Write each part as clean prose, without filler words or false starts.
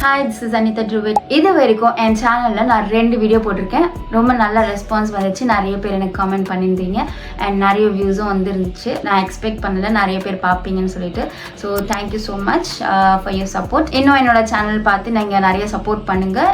Hi, this is Anita Druvid. இது வரைக்கும் என் சேனலில் நான் 2 வீடியோ போட்டிருக்கேன். ரொம்ப நல்ல ரெஸ்பான்ஸ் வந்துச்சு. நிறைய பேர் எனக்கு கமெண்ட் பண்ணியிருந்தீங்க அண்ட் நிறைய வியூஸும் வந்துருந்துச்சு. நான் எக்ஸ்பெக்ட் பண்ணல நிறைய பேர் பார்ப்பீங்கன்னு சொல்லிட்டு. So thank you so much for your support. இன்னும் என்னோட சேனல் பார்த்து நீங்கள் நிறைய சப்போர்ட் பண்ணுங்கள்.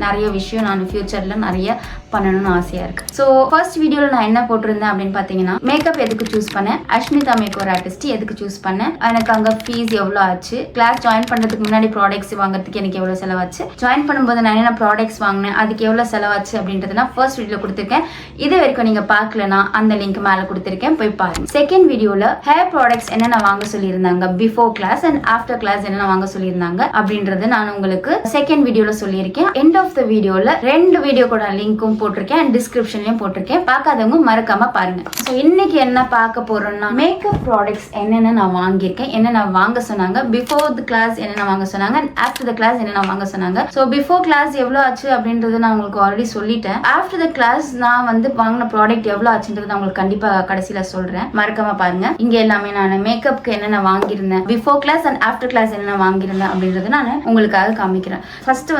நிறைய விஷயம் நான் ஃப்யூச்சரில் நிறைய பண்ணணும்னு ஆசையாக இருக்குது. ஸோ ஃபர்ஸ்ட் வீடியோவில் நான் என்ன போட்டிருந்தேன் அப்படின்னு பார்த்தீங்கன்னா, மேக்கப் எதுக்கு சூஸ் பண்ணேன், அஷ்மிதா மேக்கோர் ஆர்டிஸ்ட் எதுக்கு சூஸ் பண்ணேன், எனக்கு அங்கே ஃபீஸ் எவ்வளோ ஆச்சு, கிளாஸ் ஜாயின் பண்ணுறதுக்கு முன்னாடி ப்ராடக்ட்ஸ் வாங்குறதுக்கு எனக்கு எவ்வளோ செலவாச்சு, ஜாயின் பண்ணும்போது நான் என்ன ப்ராடக்ட்ஸ் வாங்கினேன் அதுக்கு எவ்வளோ செலவாச்சு அப்படின்றது நான் ஃபர்ஸ்ட் வீடியோவில் கொடுத்துருக்கேன். இது வரைக்கும் நீங்கள் பார்க்கலனா அந்த லிங்க் மேலே கொடுத்துருக்கேன், போய் பாருங்க. செகண்ட் வீடியோவில் ஹேர் ப்ராடக்ட்ஸ் என்னென்ன வாங்க சொல்லியிருந்தாங்க, before class and after class என்னென்ன வாங்க சொல்லியிருந்தாங்க அப்படின்றது நான் உங்களுக்கு செகண்ட் வீடியோவில் சொல்லியிருக்கேன். எண்ட் ஆஃப் த வீடியோவில் 2 வீடியோ கூட லிங்க்கும் போட்டிருக்கேன் அண்ட் டிஸ்கிரிப்ஷன்லையும் போட்டிருக்கேன். பார்க்காதவங்க மறக்காம பாருங்க. ஸோ இன்னைக்கு என்ன பார்க்க போறோம்னா, மேக்கப் ப்ராடக்ட்ஸ் என்னென்ன நான் வாங்கியிருக்கேன், என்னென்ன வாங்க சொன்னாங்க, பிஃபோர் த கிளாஸ் என்னென்ன வாங்க சொன்னாங்க அண்ட் ஆஃப்டர் த கிளாஸ் என்னென்ன வாங்க சொன்னாங்க. ஸோ பிஃபோர் கிளாஸ் எவ்வளோ ஆச்சு அப்படின்றது நான் உங்களுக்கு ஆல்ரெடி சொல்லிட்டேன். ஆஃப்டர் த கிளாஸ் நான் வாங்கின ப்ராடக்ட் எவ்வளோ ஆச்சுன்றது நான் உங்களுக்கு கண்டிப்பாக கடைசியில் சொல்றேன். மறக்காம பாருங்க. இங்க எல்லாமே நான் மேக்கப்க்கு என்னென்ன வாங்கியிருந்தேன், before class and after class என்னென்ன வாங்கியிருந்தேன் அப்படின்றது நான் உங்களுக்காக காமிக்கிறேன். ஃபர்ஸ்ட்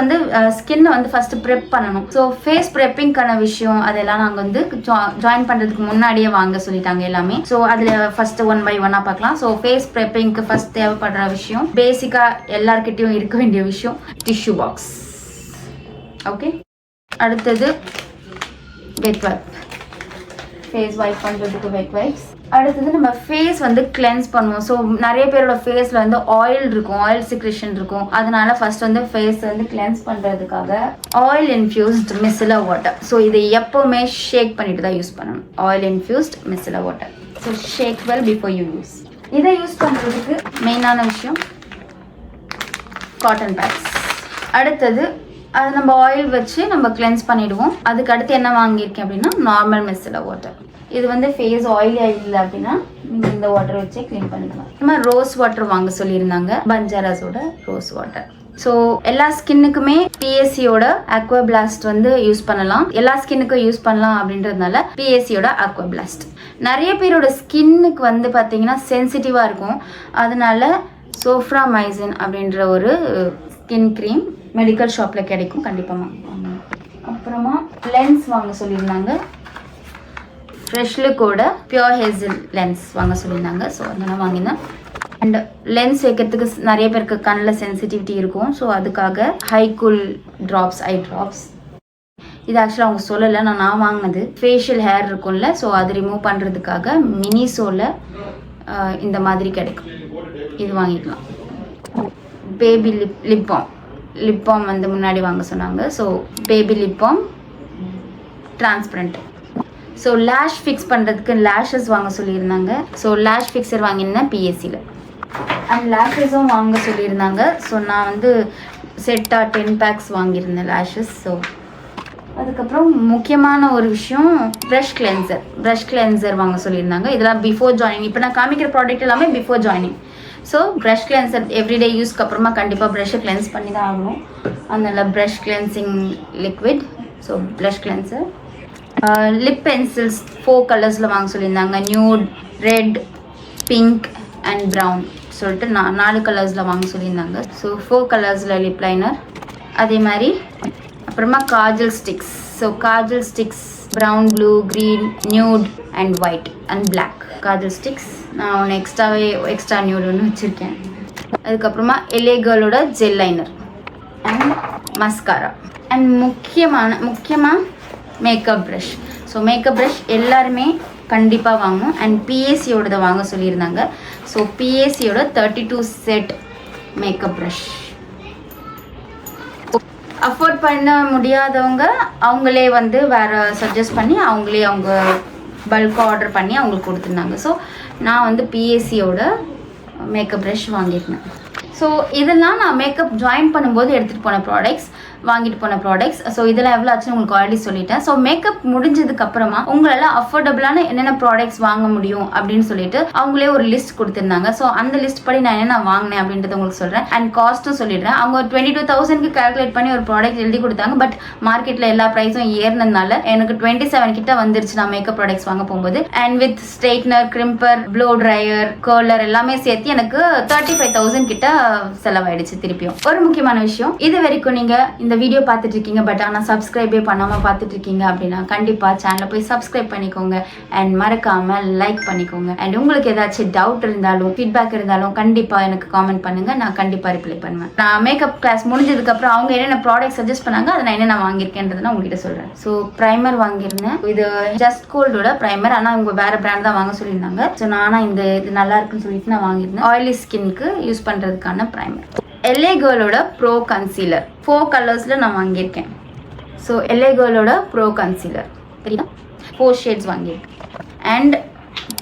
ஸ்கின்னை ஃபர்ஸ்ட் ப்ரெப் பண்ணணும். ஸோ ஃபேஸ் ப்ரெப்பிங்கான விஷயம் அதெல்லாம் நாங்கள் ஜாயின் பண்றதுக்கு முன்னாடியே வாங்க சொல்லிட்டாங்க எல்லாமே. ஸோ அதுல ஃபர்ஸ்ட் 1 by 1 பார்க்கலாம். ஸோ ஃபேஸ் ப்ரெப்பிங்க்கு ஃபர்ஸ்ட் தேவைப்படுற விஷயம், பேசிக்கா எல்லார்கிட்டையும் இருக்க வேண்டிய விஷயம், டிஷ்யூ பாக்ஸ். ஓகே, அடுத்தது வெட் வைப், ஃபேஸ் வைப் பண்றதுக்கு வெட் வைப்ஸ். அடுத்தது நம்ம ஃபேஸ் கிளென்ஸ் பண்ணுவோம். ஸோ நிறைய பேரோட ஃபேஸ்ல ஆயில் இருக்கும், ஆயில் சிக்ரேஷன் இருக்கும். அதனால ஃபர்ஸ்ட் ஃபேஸ் கிளென்ஸ் பண்றதுக்காக oil infused micellar water. So இதை எப்பவுமே ஷேக் பண்ணிட்டு தான் யூஸ் பண்ணணும். Oil infused micellar water. So shake well before you use. இதை யூஸ் பண்றதுக்கு மெயினான விஷயம் காட்டன் பேட்ஸ். அடுத்தது அது நம்ம ஆயில் வச்சு நம்ம கிளென்ஸ் பண்ணிடுவோம். அதுக்கு அடுத்து என்ன வாங்கியிருக்கேன் அப்படின்னா, நார்மல் மிசிலர் வாட்டர். இது ஃபேஸ் ஆயிலியா இல்லை அப்படின்னா நீங்கள் இந்த வாட்டர் வச்சு க்ளீன் பண்ணிக்கலாம். இந்த மாதிரி ரோஸ் வாட்டர் வாங்க சொல்லியிருந்தாங்க, பஞ்சாராஸோட ரோஸ் வாட்டர். ஸோ எல்லா ஸ்கின்னுக்குமே பிஎஸ்சியோட அக்வா பிளாஸ்ட் யூஸ் பண்ணலாம். எல்லா ஸ்கின்னுக்கும் யூஸ் பண்ணலாம் அப்படின்றதுனால பிஎஸ்சியோட அக்வா பிளாஸ்ட். நிறைய பேரோட ஸ்கின்னுக்கு பார்த்தீங்கன்னா சென்சிட்டிவாக இருக்கும். அதனால சோஃப்ராமைசின் அப்படின்ற ஒரு ஸ்கின் க்ரீம் மெடிக்கல் ஷாப்பில் கிடைக்கும், கண்டிப்பாக. அப்புறமா லென்ஸ் வாங்க சொல்லியிருந்தாங்க, ஃப்ரெஷ் லுக்கோட பியோர் ஹேசில் லென்ஸ் வாங்க சொல்லியிருந்தாங்க. ஸோ அதெல்லாம் வாங்கினேன். அண்ட் லென்ஸ் வைக்கிறதுக்கு நிறைய பேருக்கு கண்ணில் சென்சிட்டிவிட்டி இருக்கும். ஸோ அதுக்காக ஹைகூல் ட்ராப்ஸ், ஐ ட்ராப்ஸ். இது ஆக்சுவலாக அவங்க சொல்லலை, நான் வாங்கினது. ஃபேஷியல் ஹேர் இருக்கும்ல, ஸோ அது ரிமூவ் பண்ணுறதுக்காக மினிசோவில் இந்த மாதிரி கிடைக்கும், இது வாங்கிக்கலாம். பேபி லிப் பாம் முன்னாடி வாங்க சொன்னாங்க. So baby lip balm transparent. So lash fix பண்ணுறதுக்கு லேஷஸ் வாங்க சொல்லியிருந்தாங்க. ஸோ லேஷ் ஃபிக்ஸர் வாங்கியிருந்தேன் பிஎஸ்சியில். அண்ட் லேஷஸும் வாங்க சொல்லியிருந்தாங்க. ஸோ நான் செட்டாக 10 packs வாங்கியிருந்தேன் லேஷஸ். ஸோ அதுக்கப்புறம் முக்கியமான ஒரு விஷயம் ப்ரஷ் கிளென்சர் வாங்க சொல்லியிருந்தாங்க. இதெல்லாம் பிஃபோர் ஜாயினிங். இப்போ நான் காமிக்கிற ப்ராடக்ட் எல்லாமே before joining. So brush cleanser everyday யூஸ்க்கு அப்புறமா கண்டிப்பாக ப்ரஷ்ஷை கிளென்ஸ் பண்ணி தான் ஆகணும். அதனால brush cleansing liquid. So brush cleanser. Lip pencils 4 கலர்ஸில் வாங்க சொல்லியிருந்தாங்க, nude, red, pink and brown சொல்லிட்டு 4 கலர்ஸில் வாங்க சொல்லியிருந்தாங்க. ஸோ 4 கலர்ஸில் லிப் லைனர். அதே மாதிரி அப்புறமா kajal sticks. So kajal sticks brown, blue, green, nude and white and black kajal sticks. நான் ஒன்று எக்ஸ்ட்ரா நியூட் ஒன்று வச்சுருக்கேன். அதுக்கப்புறமா எல்ஏ கேர்ளோட gel liner and mascara. And முக்கியமாக makeup brush. So makeup brush எல்லாருமே கண்டிப்பாக வாங்கணும். அண்ட் பிஎஸ்சியோட வாங்க சொல்லியிருந்தாங்க. ஸோ பிஎஸ்சியோட 32 செட் மேக்கப் ப்ரஷ். அஃபோர்ட் பண்ண முடியாதவங்க அவங்களே வேறு சஜஸ்ட் பண்ணி அவங்க பல்காக ஆர்டர் பண்ணி அவங்களுக்கு கொடுத்துருந்தாங்க. ஸோ நான் பிஎஸ்சியோட மேக்கப் ப்ரஷ் வாங்கியிருந்தேன். ஸோ இதெல்லாம் நான் மேக்கப் ஜாயின் பண்ணும்போது எடுத்துகிட்டு போன ப்ராடக்ட்ஸ், வாங்கிட்டு போன ப்ராடக்ட்ஸ். ஸோ இதெல்லாம் எவ்வளோ ஆச்சுன்னு உங்களுக்கு ஆல்ரெடி சொல்லிட்டேன். ஸோ மேக்கப் முடிஞ்சதுக்கு அப்புறமா உங்களால் அஃபோர்டபுளான என்னென்ன ப்ராடக்ட்ஸ் வாங்க முடியும் அப்படின்னு சொல்லிட்டு அவங்களே ஒரு லிஸ்ட் கொடுத்துருந்தாங்க. ஸோ அந்த லிஸ்ட் படி நான் என்னென்ன வாங்கினேன் அப்படின்றத உங்களுக்கு சொல்கிறேன். அண்ட் காஸ்ட்டும் சொல்லிடுறேன். அவங்க 22,000க்கு கால்குலேட் பண்ணி ஒரு ப்ராடக்ட் எழுதி கொடுத்தாங்க. பட் மார்க்கெட்டில் எல்லா ப்ரைஸும் ஏறினதுனால எனக்கு 27 கிட்ட வந்துருச்சு நான் மேக்கப் ப்ராடக்ட்ஸ் வாங்க போகும்போது. And with straightener, crimper, flow dryer, curler எல்லாமே சேர்த்து எனக்கு 35,000 கிட்ட செலவாயிடுச்சு திருப்பியும். ஒரு முக்கியமான விஷயம், இது வரைக்கும் நீங்க இந்த வீடியோ பார்த்துட்டு இருக்கீங்க பட் ஆனால் சப்ஸ்கிரைபே பண்ணாம பார்த்துட்டு இருக்கீங்க அப்படின்னா கண்டிப்பா சேனலை போய் சப்ஸ்கிரைப் பண்ணிக்கோங்க அண்ட் மறக்காம லைக் பண்ணிக்கோங்க. அண்ட் உங்களுக்கு ஏதாச்சும் டவுட் இருந்தாலும் ஃபீட்பேக் இருந்தாலும் கண்டிப்பா எனக்கு காமெண்ட் பண்ணுங்க, நான் கண்டிப்பா ரிப்ளை பண்ணுவேன். நான் மேக்கப் கிளாஸ் முடிஞ்சதுக்கு அப்புறம் அவங்க என்னென்ன ப்ராடக்ட் சஜஸ்ட் பண்ணாங்க அதை நான் என்னென்ன வாங்கியிருக்கேன்றது நான் உங்ககிட்ட சொல்றேன். ஸோ ப்ரைமர் வாங்கியிருந்தேன். இது ஜஸ்ட் கோல்டோட ப்ரைமர், ஆனால் இவங்க வேற பிராண்ட் தான் வாங்க சொல்லியிருந்தாங்க. ஸோ நானா இது நல்லா இருக்குன்னு சொல்லிட்டு நான் வாங்கியிருந்தேன். ஆயிலி ஸ்கின்க்கு யூஸ் பண்றதுக்கான ப்ரைமர். LA Girlோட ப்ரோ கன்சீலர் 4 கலர்ஸ்ல நான் வாங்கியிருக்கேன். ஸோ LA Girlோட ப்ரோ கன்சீலர் தெரியுதா, 4 ஷேட்ஸ் வாங்கியிருக்கேன். அண்ட்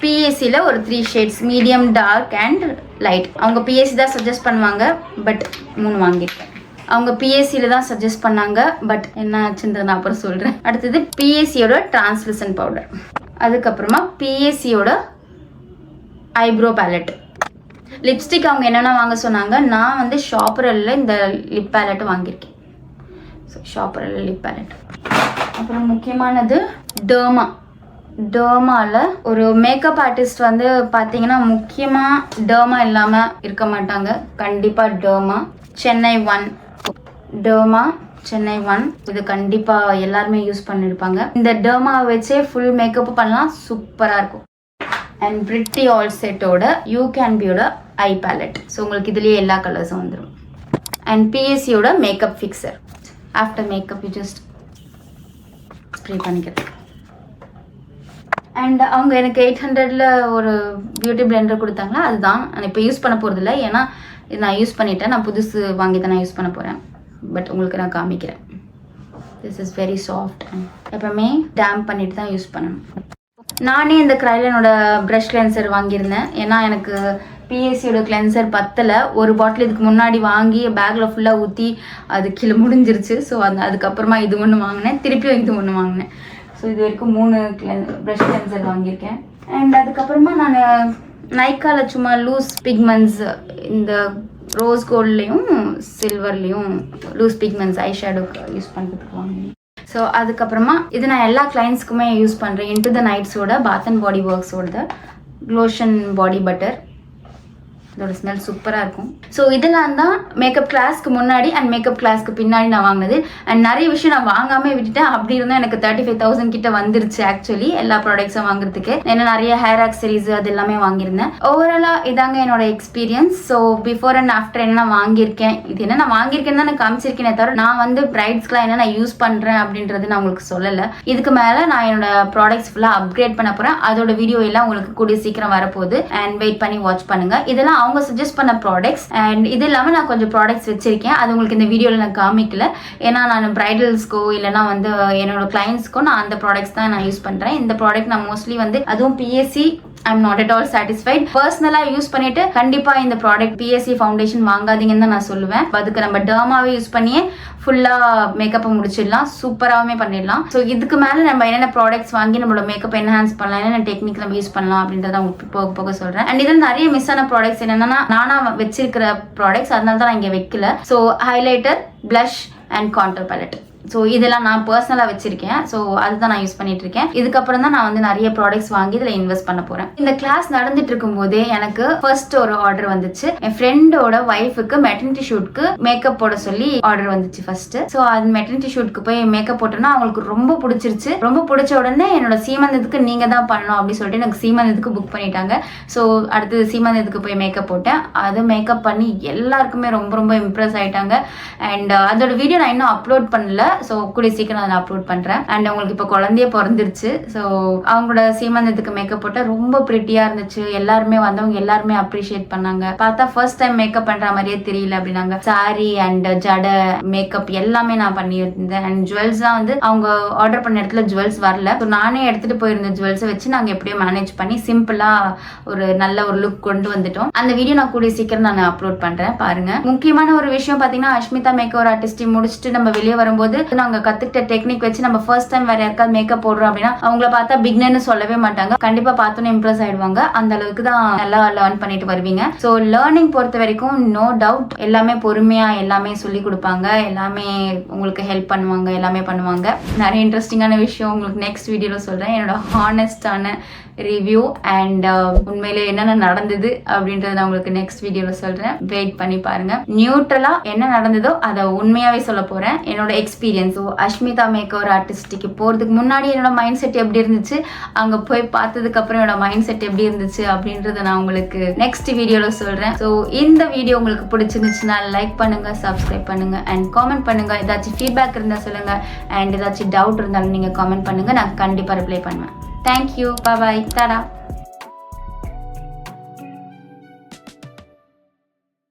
PACல ஒரு 3 shades, medium, dark and light. அவங்க PAC தான் சஜஸ்ட் பண்ணுவாங்க பட் 3 வாங்கியிருக்கேன். அவங்க PACல தான் சஜஸ்ட் பண்ணாங்க பட் என்ன ஆச்சுன்றது நான் அப்புறம் சொல்கிறேன். அடுத்தது PACயோட டிரான்ஸ்லூசன்ட் பவுடர். அதுக்கப்புறமா PACயோட ஐப்ரோ பேலட். லிப்ஸ்டிக் அவங்க என்னென்ன வாங்க சொன்னாங்க, நான் வந்து ஷாப்பரில் இந்த லிப் பேலட் வாங்கியிருக்கேன். ஸோ ஷாப்பரில் லிப் பேலட். அப்புறம் முக்கியமானது டர்மாவில் ஒரு மேக்கப் ஆர்டிஸ்ட் வந்து பார்த்தீங்கன்னா முக்கியமாக டர்மா இல்லாமல் இருக்க மாட்டாங்க. கண்டிப்பாக சென்னை 1 இது கண்டிப்பாக எல்லாருமே யூஸ் பண்ணியிருப்பாங்க. இந்த டர்மாவை வச்சே ஃபுல் மேக்கப் பண்ணலாம், சூப்பராக இருக்கும். அண்ட் பிரிட்டி ஆல் செட்டோட யூ கேன் பியோட ஐ பேலட். ஸோ உங்களுக்கு இதுலேயே எல்லா கலர்ஸும் வந்துடும். அண்ட் PACயோட makeup fixer. After makeup you just spray பண்ணிக்கிறது. அண்ட் அவங்க எனக்கு 800ல் ஒரு பியூட்டி பிளெண்டர் கொடுத்தாங்களா, அதுதான் நான் இப்போ யூஸ் பண்ண போகிறதில்ல. ஏன்னா இது நான் யூஸ் பண்ணிட்டேன், நான் புதுசு வாங்கி தான் நான் யூஸ் பண்ண போகிறேன். பட் உங்களுக்கு நான் காமிக்கிறேன். This is very soft and எப்பவுமே டேம்ப் பண்ணிட்டு தான் யூஸ் பண்ணணும். நானே இந்த கிரைலனோட ப்ரஷ் கிளென்சர் வாங்கியிருந்தேன். ஏன்னா எனக்கு PACயோட கிளென்சர் பத்தலை. ஒரு பாட்டில் இதுக்கு முன்னாடி வாங்கி பேக்கில் ஃபுல்லாக ஊற்றி அது கீழே முடிஞ்சிருச்சு. ஸோ அதுக்கப்புறமா இது ஒன்று வாங்கினேன், திருப்பியும் இது ஒன்று வாங்கினேன். ஸோ இது வரைக்கும் 3 ப்ரஷ் கிளென்சர் வாங்கியிருக்கேன். அண்ட் அதுக்கப்புறமா நான் நைக்காவில் சும்மா லூஸ் பிக்மெண்ட்ஸ், இந்த ரோஸ் கோல்ட்லேயும் சில்வர்லேயும் லூஸ் பிக்மெண்ட்ஸ் ஐ ஷேடோக்கு யூஸ் பண்ணுறதுக்கு வாங்கினேன். ஸோ அதுக்கப்புறமா இது நான் எல்லா கிளைண்ட்ஸ்க்குமே யூஸ் பண்ணுறேன். இன்டு த நைட்ஸோட பாத் அண்ட் பாடி ஒர்க்ஸோட லோஷன் பாடி பட்டர். இதோட ஸ்மெல் சூப்பராக இருக்கும். ஸோ இதெல்லாம் தான் மேக்கப் கிளாஸ்க்கு முன்னாடி அண்ட் மேக்கப் கிளாஸ்க்கு பின்னாடி நான் வாங்கினது. அண்ட் நிறைய விஷயம் நான் வாங்காமல் விட்டுட்டேன். அப்படி இருந்தால் எனக்கு 35,000 கிட்ட வந்துருச்சு ஆக்சுவலி எல்லா ப்ராடக்ட்ஸும் வாங்குறதுக்கு. ஏன்னா நிறைய ஹேர் ஆக்சரிஸ் அது எல்லாமே வாங்கியிருந்தேன். ஓவராலாக இதாங்க என்னோட experience. So before and after என்ன வாங்கியிருக்கேன், இது என்ன நான் வாங்கியிருக்கேன்னு தான் நான் காமிச்சிருக்கேனே தவிர நான் வந்து பிரைட்ஸ்க்குலாம் என்ன நான் யூஸ் பண்ணுறேன் அப்படின்றது நான் உங்களுக்கு சொல்லலை. இதுக்கு மேலே நான் என்னோட ப்ராடக்ட்ஸ் ஃபுல்லாக அப்கிரேட் பண்ண போகிறேன். அதோட வீடியோ எல்லாம் உங்களுக்கு கூடிய சீக்கிரம் வரப்போகுது. அண்ட் வெயிட் பண்ணி வாட்ச் பண்ணுங்க. இதெல்லாம் அவங்க சஜஸ்ட் பண்ண ப்ராடக்ட்ஸ். அண்ட் இது இல்லாமல் நான் கொஞ்சம் ப்ராடக்ட்ஸ் வச்சிருக்கேன். அது உங்களுக்கு இந்த வீடியோவில் நான் காமிக்கல. ஏன்னா நான் பிரைடல்ஸ்க்கோ இல்லைனா வந்து என்னோட கிளைண்ட்ஸ்க்கோ நான் அந்த ப்ராடக்ட்ஸ் தான் நான் யூஸ் பண்ணுறேன். இந்த ப்ராடக்ட் நான் மோஸ்ட்லி வந்து அதுவும் PAC I'm not at all satisfied. பர்சனலாக யூஸ் பண்ணிட்டு கண்டிப்பாக இந்த ப்ராடக்ட் PAC ஃபவுண்டேஷன் வாங்காதீங்கன்னு தான் நான் சொல்லுவேன். அதுக்கு நம்ம டர்மாவே யூஸ் பண்ணியே ஃபுல்லாக மேக்கப்பை முடிச்சிடலாம், சூப்பராகவே பண்ணிடலாம். ஸோ இதுக்கு மேலே நம்ம என்னென்ன ப்ராடக்ட்ஸ் வாங்கி நம்மளோட மேக்கப் என்ஹான்ஸ் பண்ணலாம், என்னென்ன டெக்னிக் நம்ம யூஸ் பண்ணலாம் அப்படின்றத உங்களுக்கு போக போக சொல்கிறேன். அண்ட் இதில் நிறைய மிஸ் ஆன ப்ராடக்ட்ஸ் என்னென்னா நானாக வச்சிருக்கிற ப்ராடக்ட்ஸ், அதனால தான் நான் இங்கே வைக்கல. So highlighter, blush and contour palette. So இதெல்லாம் நான் பர்சனலாக வச்சிருக்கேன். ஸோ அதுதான் நான் யூஸ் பண்ணிட்டு இருக்கேன். இதுக்கப்புறம் தான் நான் வந்து நிறைய ப்ராடக்ட்ஸ் வாங்கி இதில் இன்வெஸ்ட் பண்ண போகிறேன். இந்த கிளாஸ் நடந்துட்டு இருக்கும் போதே எனக்கு ஃபர்ஸ்ட் ஒரு ஆர்டர் வந்துச்சு. என் ஃப்ரெண்டோட ஒய்ஃபுக்கு மெட்டர்னிட்டி ஷூட்க்கு மேக்கப் போட சொல்லி ஆர்டர் வந்துச்சு ஃபர்ஸ்ட். ஸோ அது மெட்டர்னிட்டி ஷூட்க்கு போய் மேக்கப் போட்டோன்னா அவங்களுக்கு ரொம்ப பிடிச்சிருச்சு. ரொம்ப பிடிச்ச உடனே என்னோட சீமந்தத்துக்கு நீங்க தான் பண்ணணும் அப்படின்னு சொல்லிட்டு எனக்கு சீமந்தத்துக்கு புக் பண்ணிட்டாங்க. ஸோ அடுத்தது சீமந்தத்துக்கு போய் மேக்கப் போட்டேன். அது மேக்கப் பண்ணி எல்லாருக்குமே ரொம்ப ரொம்ப இம்ப்ரெஸ் ஆயிட்டாங்க. அண்ட் அதோட வீடியோ நான் இன்னும் அப்லோட் பண்ணல. ஸோ கூடிய சீக்கிரம் அதை அப்லோட் பண்ணுறேன். அண்ட் அவங்களுக்கு இப்போ குழந்தைய பிறந்துருச்சு. ஸோ அவங்களோட சீமந்தத்துக்கு மேக்கப் போட்டால் ரொம்ப பிரிட்டியாக இருந்துச்சு. எல்லாருமே வந்தவங்க எல்லாருமே அப்ரிஷியேட் பண்ணாங்க. பார்த்தா ஃபர்ஸ்ட் டைம் மேக்கப் பண்ணுற மாதிரியே தெரியல அப்படின்னாங்க. சாரி அண்ட் ஜடை மேக்கப் எல்லாமே நான் பண்ணியிருந்தேன். அண்ட் ஜுவல்ஸ்லாம் வந்து அவங்க ஆர்டர் பண்ண இடத்துல ஜுவல்ஸ் வரல. ஸோ நானே எடுத்துகிட்டு போயிருந்த ஜுவல்ஸை வச்சு நாங்கள் எப்படியோ மேனேஜ் பண்ணி சிம்பிளாக ஒரு நல்ல ஒரு லுக் கொண்டு வந்துட்டோம். அந்த வீடியோ நான் கூடிய சீக்கிரம் நான் அப்லோட் பண்ணுறேன், பாருங்க. முக்கியமான ஒரு விஷயம் பார்த்தீங்கன்னா, அஷ்மிதா மேக்கப் ஆர்டிஸ்ட் முடிச்சுட்டு நம்ம வெளியே வரும்போது நாங்கள் கற்றுக்கிட்ட டெக்னிக் வச்சு நம்ம ஃபர்ஸ்ட் டைம் வேற யாருக்காவது மேக்கப் போடுறோம் அப்படின்னா அவங்கள பார்த்தா பிக்னர்னு சொல்லவே மாட்டாங்க. கண்டிப்பாக பார்த்தோன்னே இம்ப்ரெஸ் ஆயிடுவாங்க. அந்த அளவுக்கு தான் நல்லா லேர்ன் பண்ணிட்டு வருவீங்க. ஸோ லேர்னிங் பொறுத்த வரைக்கும் நோ டவுட் எல்லாமே பொறுமையாக எல்லாமே சொல்லி கொடுப்பாங்க, எல்லாமே உங்களுக்கு ஹெல்ப் பண்ணுவாங்க, எல்லாமே பண்ணுவாங்க. நிறைய இன்ட்ரெஸ்டிங்கான விஷயம் உங்களுக்கு நெக்ஸ்ட் வீடியோவில் சொல்கிறேன். என்னோட ஹானஸ்டான ரிவ்யூ அண்ட் உண்மையிலே என்னென்ன நடந்தது அப்படின்றத நான் உங்களுக்கு நெக்ஸ்ட் வீடியோவில் சொல்கிறேன். வெயிட் பண்ணி பாருங்க. நியூட்ரலாக என்ன நடந்ததோ அதை உண்மையாகவே சொல்ல போகிறேன், என்னோட experience. So Ashmita make over ஆர்டிஸ்டிக்கு போகிறதுக்கு முன்னாடி என்னோட மைண்ட் செட் எப்படி இருந்துச்சு, அங்கே போய் பார்த்ததுக்கு அப்புறம் என்னோட மைண்ட் செட் எப்படி இருந்துச்சு அப்படின்றத நான் உங்களுக்கு நெக்ஸ்ட் வீடியோவில் சொல்கிறேன். ஸோ இந்த வீடியோ உங்களுக்கு பிடிச்சிருந்துச்சுன்னா லைக் பண்ணுங்க, சப்ஸ்கிரைப் பண்ணுங்க அண்ட் காமெண்ட் பண்ணுங்க. ஏதாச்சும் ஃபீட்பேக் இருந்தால் சொல்லுங்க அண்ட் ஏதாச்சும் டவுட் இருந்தாலும் நீங்கள் காமெண்ட் பண்ணுங்க, நான் கண்டிப்பாக ரிப்ளை பண்ணுவேன். Thank you. Bye bye. Tada.